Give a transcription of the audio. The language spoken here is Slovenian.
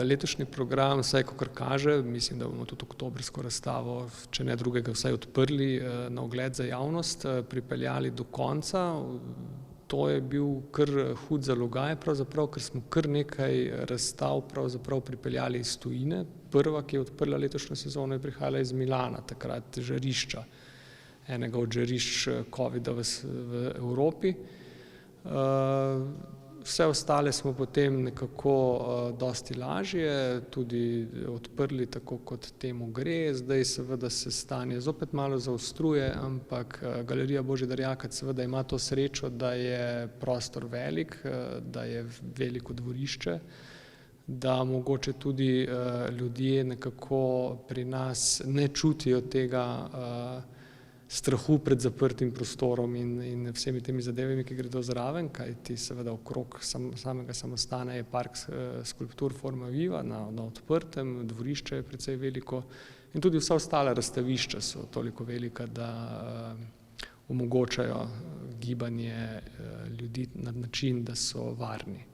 Letošnji program, vsaj kakor kaže, mislim, da bomo tudi oktobrsko razstavo, če ne drugega, vsaj odprli na ogled za javnost, pripeljali do konca. To je bil kar hud zalogaj, pravzaprav, ker smo kar nekaj razstav pravzaprav pripeljali iz tujine. Prva, ki je odprla letošnjo sezono, je prihajala iz Milana, takrat žarišča, enega od žarišč covida v Evropi. Vse ostale smo potem nekako dosti lažje tudi odprli, tako kot temu gre. Zdaj seveda se stanje zopet malo zaostruje, ampak Galerija Božidar Jakac seveda ima to srečo, da je prostor velik, da je veliko dvorišče, da mogoče tudi ljudje nekako pri nas ne čutijo tega strahu pred zaprtim prostorom in vsemi temi zadevami, ki gredo zraven, kajti seveda okrog samega samostana je park skulptur Forma Viva na odprtem, dvorišče je precej veliko in tudi vsa ostala razstavišča so toliko velika, da omogočajo gibanje ljudi na način, da so varni.